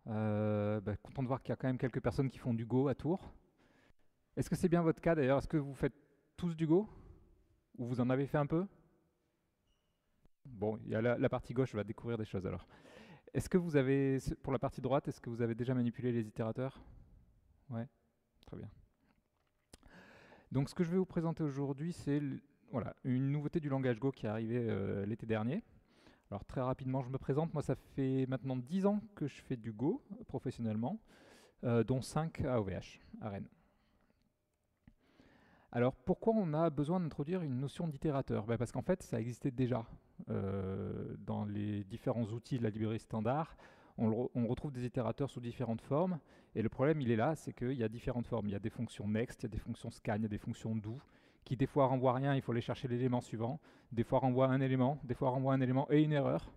Content de voir qu'il y a quand même quelques personnes qui font du Go à Tours. Est-ce que c'est bien votre cas d'ailleurs? Est-ce que vous faites tous du Go? Ou vous en avez fait un peu? Bon, il y a la partie gauche, on va découvrir des choses alors. Est-ce que vous avez, pour la partie droite, est-ce que vous avez déjà manipulé les itérateurs? Ouais, très bien. Donc ce que je vais vous présenter aujourd'hui, c'est voilà, une nouveauté du langage Go qui est arrivée l'été dernier. Alors très rapidement, je me présente. Moi, ça fait maintenant 10 ans que je fais du Go professionnellement, dont 5 à OVH, à Rennes. Alors pourquoi on a besoin d'introduire une notion d'itérateur? Parce qu'en fait, ça existait déjà dans les différents outils de la librairie standard. On retrouve des itérateurs sous différentes formes. Et le problème, il est là, c'est qu'il y a différentes formes. Il y a des fonctions next, il y a des fonctions scan, il y a des fonctions do, qui des fois renvoient rien, il faut aller chercher l'élément suivant. Des fois renvoient un élément, des fois renvoient un élément et une erreur.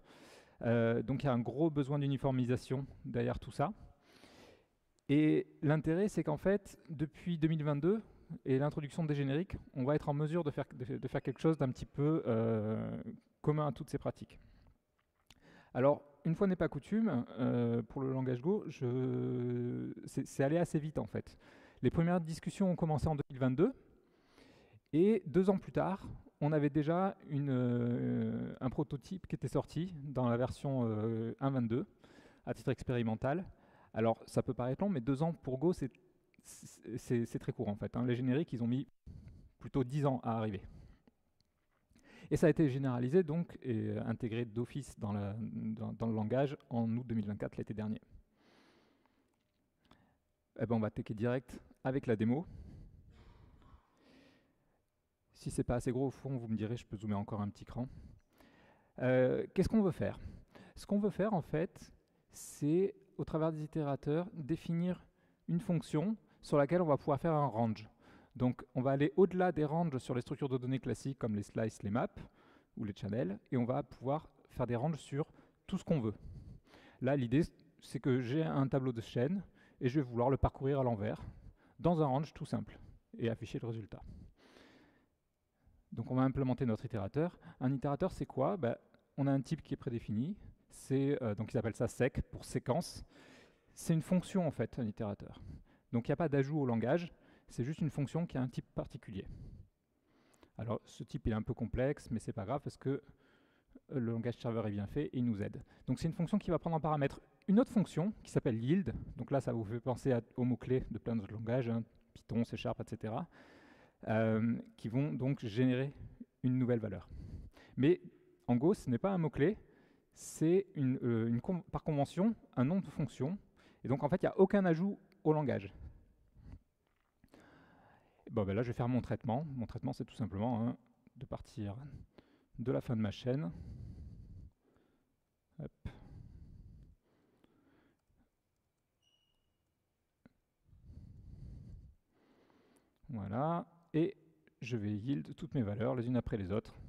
Donc il y a un gros besoin d'uniformisation derrière tout ça. Et l'intérêt, c'est qu'en fait, depuis 2022 et l'introduction des génériques, on va être en mesure de faire quelque chose d'un petit peu commun à toutes ces pratiques. Alors, une fois n'est pas coutume, pour le langage Go, c'est allé assez vite en fait. Les premières discussions ont commencé en 2022, et 2 ans plus tard, on avait déjà un prototype qui était sorti dans la version 1.22 à titre expérimental. Alors, ça peut paraître long, mais 2 ans pour Go, c'est très court en fait. Les génériques, ils ont mis plutôt 10 ans à arriver. Et ça a été généralisé donc et intégré d'office dans le langage en août 2024, l'été dernier. On va attaquer direct avec la démo. Si c'est pas assez gros au fond, vous me direz, je peux zoomer encore un petit cran. Qu'est-ce qu'on veut faire? Ce qu'on veut faire en fait, c'est au travers des itérateurs définir une fonction sur laquelle on va pouvoir faire un range. Donc on va aller au-delà des ranges sur les structures de données classiques comme les slices, les maps ou les channels, et on va pouvoir faire des ranges sur tout ce qu'on veut. Là, l'idée, c'est que j'ai un tableau de chaîne et je vais vouloir le parcourir à l'envers dans un range tout simple et afficher le résultat. Donc on va implémenter notre itérateur. Un itérateur, c'est quoi? On a un type qui est prédéfini, donc ils appellent ça sec pour séquence. C'est une fonction en fait, un itérateur. Donc il n'y a pas d'ajout au langage, c'est juste une fonction qui a un type particulier. Alors ce type il est un peu complexe, mais c'est pas grave parce que le langage serveur est bien fait et il nous aide. Donc c'est une fonction qui va prendre en paramètre une autre fonction qui s'appelle yield. Donc là ça vous fait penser aux mots-clés de plein d'autres langages, Python, C#, etc. Qui vont donc générer une nouvelle valeur. Mais en Go, ce n'est pas un mot-clé, c'est par convention un nom de fonction. Et donc en fait, il n'y a aucun ajout au langage. Là, je vais faire mon traitement. Mon traitement, c'est tout simplement de partir de la fin de ma chaîne. Hop. Voilà. Et je vais yield toutes mes valeurs les unes après les autres.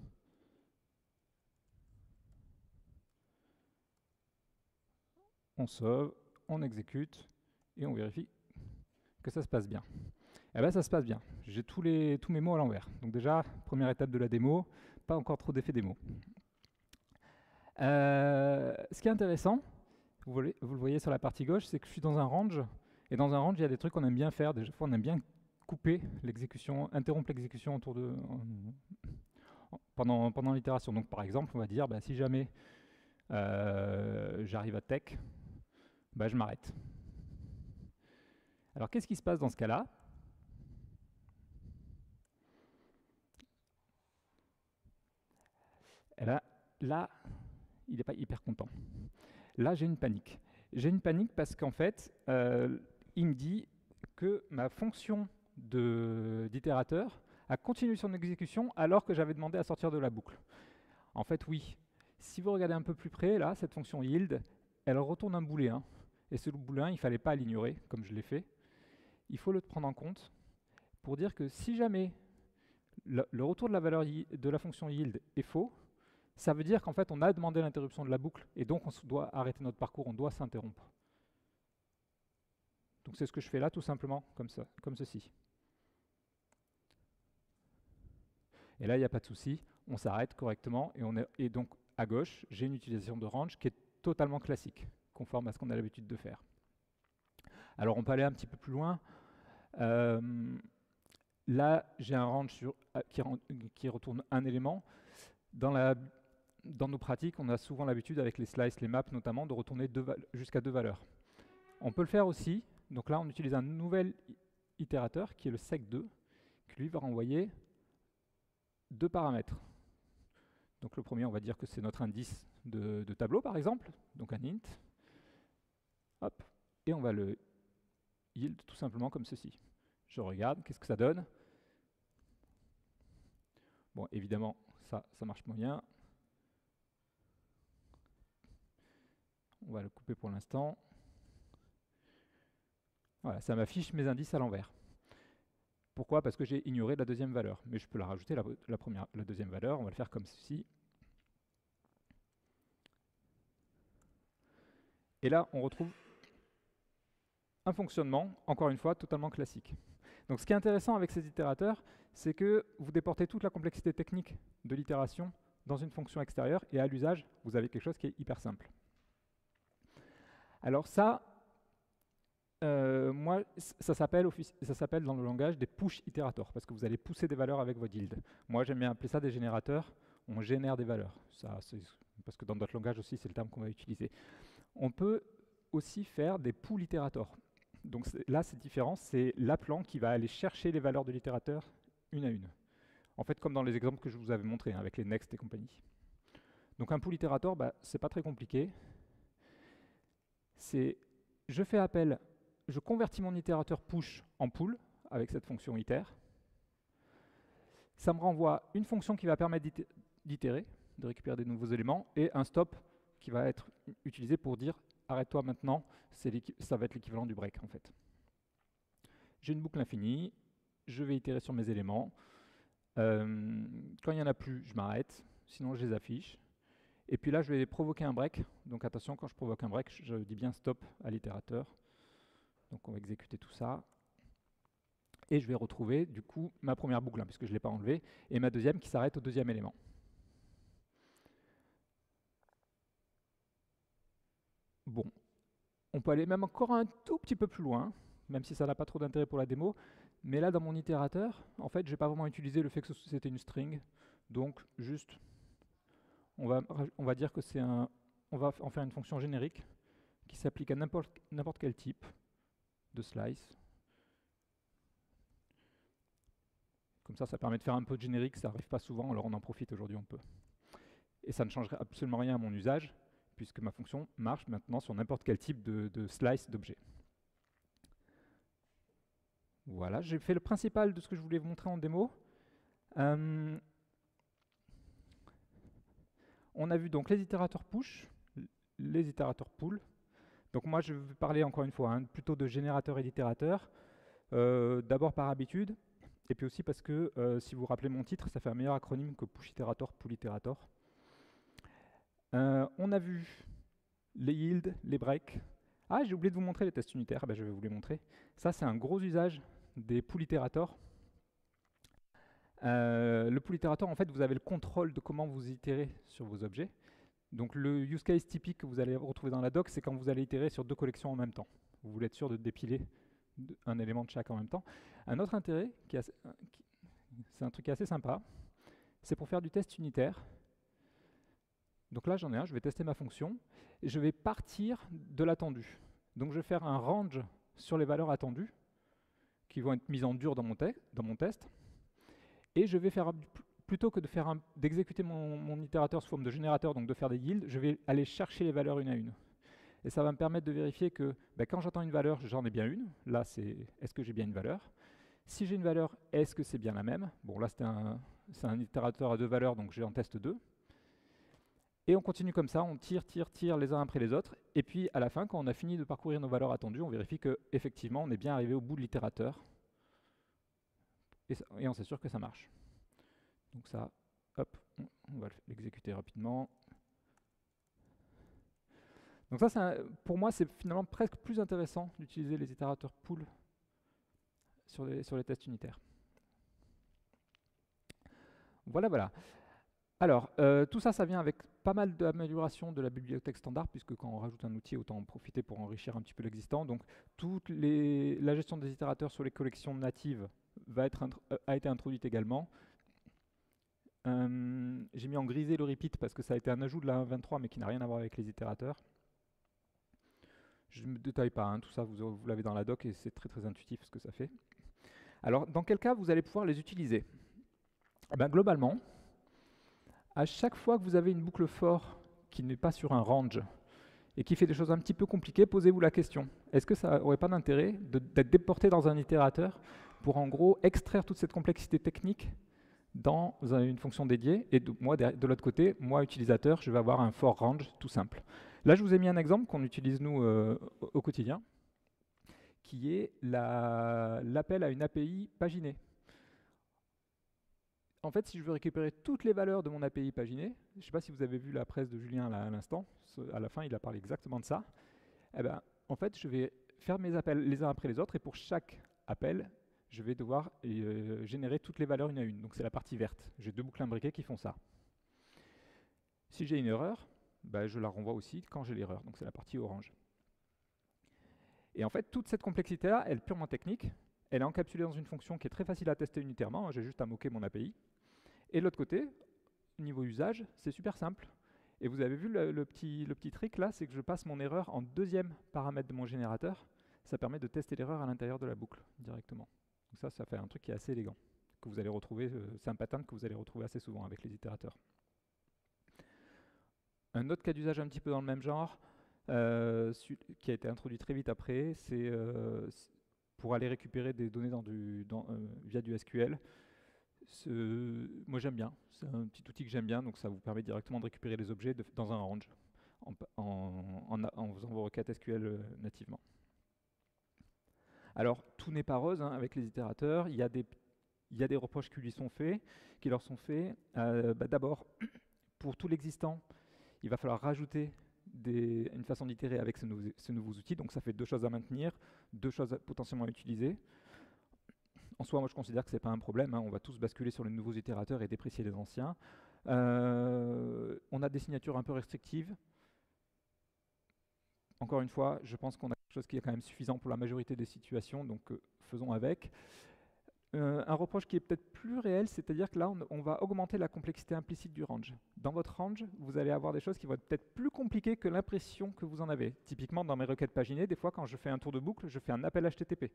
On sauve, on exécute et on vérifie que ça se passe bien. Ça se passe bien. J'ai tous mes mots à l'envers. Donc déjà, première étape de la démo, pas encore trop d'effet démo. Ce qui est intéressant, vous le voyez sur la partie gauche, c'est que je suis dans un range. Et dans un range, il y a des trucs qu'on aime bien faire. Des fois, on aime bien couper l'exécution, interrompre l'exécution pendant l'itération. Donc par exemple, on va dire, si jamais j'arrive à tech, je m'arrête. Alors qu'est-ce qui se passe dans ce cas-là? Là, il n'est pas hyper content. Là, j'ai une panique. J'ai une panique parce qu'en fait, il me dit que ma fonction d'itérateur a continué son exécution alors que j'avais demandé à sortir de la boucle. En fait, oui. Si vous regardez un peu plus près, là, cette fonction yield, elle retourne un booléen. Et ce booléen, il ne fallait pas l'ignorer, comme je l'ai fait. Il faut le prendre en compte pour dire que si jamais le retour de la valeur de la fonction yield est faux, ça veut dire qu'en fait, on a demandé l'interruption de la boucle et donc on doit arrêter notre parcours, on doit s'interrompre. Donc c'est ce que je fais là, tout simplement, comme ça, comme ceci. Et là, il n'y a pas de souci, on s'arrête correctement et donc à gauche, j'ai une utilisation de range qui est totalement classique, conforme à ce qu'on a l'habitude de faire. Alors on peut aller un petit peu plus loin. Là, j'ai un range qui retourne un élément. Dans nos pratiques, on a souvent l'habitude, avec les slices, les maps notamment, de retourner jusqu'à 2 valeurs. On peut le faire aussi. Donc là, on utilise un nouvel itérateur, qui est le sec2, qui lui va renvoyer 2 paramètres. Donc le premier, on va dire que c'est notre indice de tableau, par exemple, donc un int. Hop, et on va le yield tout simplement comme ceci. Je regarde, qu'est-ce que ça donne? Bon, évidemment, ça marche moyen. On va le couper pour l'instant. Voilà, ça m'affiche mes indices à l'envers. Pourquoi? Parce que j'ai ignoré la deuxième valeur. Mais je peux la rajouter, la deuxième valeur. On va le faire comme ceci. Et là, on retrouve un fonctionnement, encore une fois, totalement classique. Donc ce qui est intéressant avec ces itérateurs, c'est que vous déportez toute la complexité technique de l'itération dans une fonction extérieure, et à l'usage, vous avez quelque chose qui est hyper simple. Alors ça, ça s'appelle dans le langage des push itérators, parce que vous allez pousser des valeurs avec votre yield. Moi, j'aime bien appeler ça des générateurs. On génère des valeurs. Ça, parce que dans d'autres langages aussi, c'est le terme qu'on va utiliser. On peut aussi faire des pull itérators. Donc là, c'est différent. C'est l'appelant qui va aller chercher les valeurs de l'itérateur une à une. En fait, comme dans les exemples que je vous avais montrés, hein, avec les next et compagnie. Donc un pull itérator, c'est pas très compliqué. Je convertis mon itérateur push en pull avec cette fonction iter. Ça me renvoie une fonction qui va permettre d'itérer, de récupérer des nouveaux éléments, et un stop qui va être utilisé pour dire arrête-toi maintenant, ça va être l'équivalent du break en fait. J'ai une boucle infinie, je vais itérer sur mes éléments. Quand il n'y en a plus, je m'arrête, sinon je les affiche. Et puis là, je vais provoquer un break. Donc attention, quand je provoque un break, je dis bien stop à l'itérateur. Donc on va exécuter tout ça. Et je vais retrouver du coup ma première boucle, hein, puisque je ne l'ai pas enlevée, et ma deuxième qui s'arrête au deuxième élément. Bon, on peut aller même encore un tout petit peu plus loin, même si ça n'a pas trop d'intérêt pour la démo. Mais là, dans mon itérateur, en fait, je n'ai pas vraiment utilisé le fait que c'était une string. Donc, juste, on va dire que on va en faire une fonction générique qui s'applique à n'importe quel type de slice. Comme ça permet de faire un peu de générique, ça n'arrive pas souvent, alors on en profite aujourd'hui, on peut. Et ça ne changerait absolument rien à mon usage, puisque ma fonction marche maintenant sur n'importe quel type de slice d'objet. Voilà, j'ai fait le principal de ce que je voulais vous montrer en démo. On a vu donc les itérateurs push, les itérateurs pull. Donc moi, je vais parler encore une fois plutôt de générateur et d'itérateur. D'abord par habitude, et puis aussi parce que, si vous vous rappelez mon titre, ça fait un meilleur acronyme que push itérator, pull itérator. On a vu les yields, les breaks. Ah, j'ai oublié de vous montrer les tests unitaires, je vais vous les montrer. Ça, c'est un gros usage des pull itérators. Le pull itérator, en fait, vous avez le contrôle de comment vous itérez sur vos objets. Donc le use case typique que vous allez retrouver dans la doc, c'est quand vous allez itérer sur 2 collections en même temps. Vous voulez être sûr de dépiler un élément de chaque en même temps. Un autre intérêt, c'est un truc assez sympa, c'est pour faire du test unitaire. Donc là, j'en ai un, je vais tester ma fonction, et je vais partir de l'attendu. Donc je vais faire un range sur les valeurs attendues, qui vont être mises en dur dans mon test, et je vais faire, plutôt que d'exécuter mon itérateur sous forme de générateur, donc de faire des yields, je vais aller chercher les valeurs une à une. Et ça va me permettre de vérifier que quand j'entends une valeur, j'en ai bien une. Là, c'est est-ce que j'ai bien une valeur? Si j'ai une valeur, est-ce que c'est bien la même? Bon, là, c'est un itérateur à 2 valeurs, donc j'ai en test 2. Et on continue comme ça, on tire les uns après les autres. Et puis, à la fin, quand on a fini de parcourir nos valeurs attendues, on vérifie qu'effectivement, on est bien arrivé au bout de l'itérateur. Et on s'assure que ça marche. Donc ça, hop, on va l'exécuter rapidement. Donc ça, pour moi, c'est finalement presque plus intéressant d'utiliser les itérateurs pull sur les tests unitaires. Voilà. Alors, tout ça, ça vient avec pas mal d'améliorations de la bibliothèque standard, puisque quand on rajoute un outil, autant en profiter pour enrichir un petit peu l'existant. Donc, la gestion des itérateurs sur les collections natives a été introduite également. J'ai mis en grisé le repeat parce que ça a été un ajout de la 1.23, mais qui n'a rien à voir avec les itérateurs. Je ne me détaille pas, hein, tout ça vous l'avez dans la doc et c'est très très intuitif ce que ça fait. Alors, dans quel cas vous allez pouvoir les utiliser? Eh ben, globalement, à chaque fois que vous avez une boucle for qui n'est pas sur un range et qui fait des choses un petit peu compliquées, posez-vous la question. Est-ce que ça n'aurait pas d'intérêt d'être déporté dans un itérateur pour en gros extraire toute cette complexité technique dans une fonction dédiée et de l'autre côté, moi utilisateur, je vais avoir un for range tout simple. Là, je vous ai mis un exemple qu'on utilise nous au quotidien, qui est l'appel à une API paginée. En fait, si je veux récupérer toutes les valeurs de mon API paginée, je ne sais pas si vous avez vu la presse de Julien là, à l'instant, à la fin il a parlé exactement de ça, eh ben, en fait je vais faire mes appels les uns après les autres et pour chaque appel, je vais devoir générer toutes les valeurs une à une. Donc c'est la partie verte. J'ai deux boucles imbriquées qui font ça. Si j'ai une erreur, ben, je la renvoie aussi quand j'ai l'erreur. Donc c'est la partie orange. Et en fait, toute cette complexité-là, elle est purement technique. Elle est encapsulée dans une fonction qui est très facile à tester unitairement. J'ai juste à moquer mon API. Et de l'autre côté, niveau usage, c'est super simple. Et vous avez vu le petit trick là, c'est que je passe mon erreur en deuxième paramètre de mon générateur. Ça permet de tester l'erreur à l'intérieur de la boucle directement. Donc ça fait un truc qui est assez élégant, que vous allez retrouver, c'est un pattern que vous allez retrouver assez souvent avec les itérateurs. Un autre cas d'usage un petit peu dans le même genre, qui a été introduit très vite après, c'est pour aller récupérer des données via du SQL. Moi j'aime bien, c'est un petit outil que j'aime bien, donc ça vous permet directement de récupérer les objets dans un range en faisant vos requêtes SQL nativement. Alors tout n'est pas rose hein, avec les itérateurs, il y a des reproches qui leur sont faits. D'abord, pour tout l'existant, il va falloir rajouter une façon d'itérer avec ces nouveaux outils, donc ça fait deux choses à maintenir, deux choses potentiellement à utiliser. En soi, moi je considère que ce n'est pas un problème, hein. On va tous basculer sur les nouveaux itérateurs et déprécier les anciens. On a des signatures un peu restrictives. Encore une fois, je pense qu'on a quelque chose qui est quand même suffisant pour la majorité des situations, donc faisons avec. Un reproche qui est peut-être plus réel, c'est-à-dire que là, on va augmenter la complexité implicite du range. Dans votre range, vous allez avoir des choses qui vont être peut-être plus compliquées que l'impression que vous en avez. Typiquement, dans mes requêtes paginées, des fois, quand je fais un tour de boucle, je fais un appel HTTP.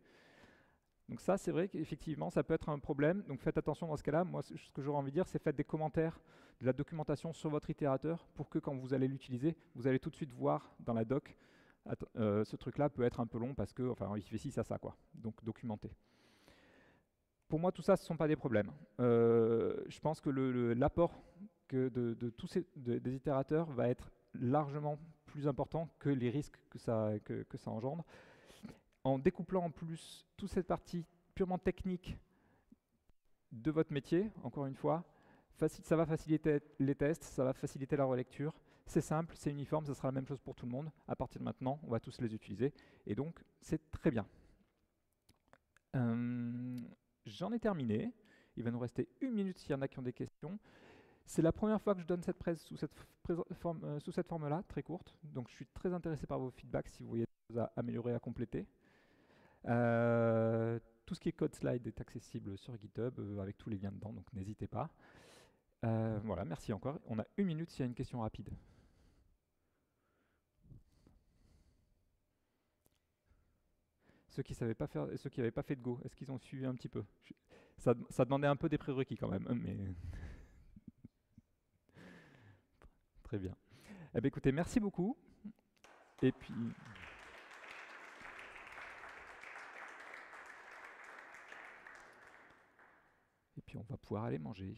Donc ça, c'est vrai qu'effectivement, ça peut être un problème. Donc faites attention dans ce cas-là. Moi, ce que j'aurais envie de dire, c'est faites des commentaires, de la documentation sur votre itérateur pour que quand vous allez l'utiliser, vous allez tout de suite voir dans la doc, ce truc-là peut être un peu long parce que, enfin, il fait ci, ça, quoi. Donc documentez. Pour moi, tout ça, ce ne sont pas des problèmes. Je pense que l'apport de tous des itérateurs va être largement plus important que les risques que ça engendre. En découplant en plus toute cette partie purement technique de votre métier, encore une fois, ça va faciliter les tests, ça va faciliter la relecture. C'est simple, c'est uniforme, ça sera la même chose pour tout le monde. À partir de maintenant, on va tous les utiliser. Et donc, c'est très bien. J'en ai terminé. Il va nous rester une minute s'il y en a qui ont des questions. C'est la première fois que je donne cette presse sous cette forme-là, très courte. Donc je suis très intéressé par vos feedbacks si vous voyez des choses à améliorer, à compléter. Tout ce qui est code slide est accessible sur GitHub avec tous les liens dedans, donc n'hésitez pas. Voilà, merci encore. On a une minute s'il y a une question rapide. Ceux qui n'avaient pas fait de Go, est-ce qu'ils ont suivi un petit peu? Ça demandait un peu des prérequis quand même, mais très bien. Eh bien, écoutez, merci beaucoup. Et puis on va pouvoir aller manger.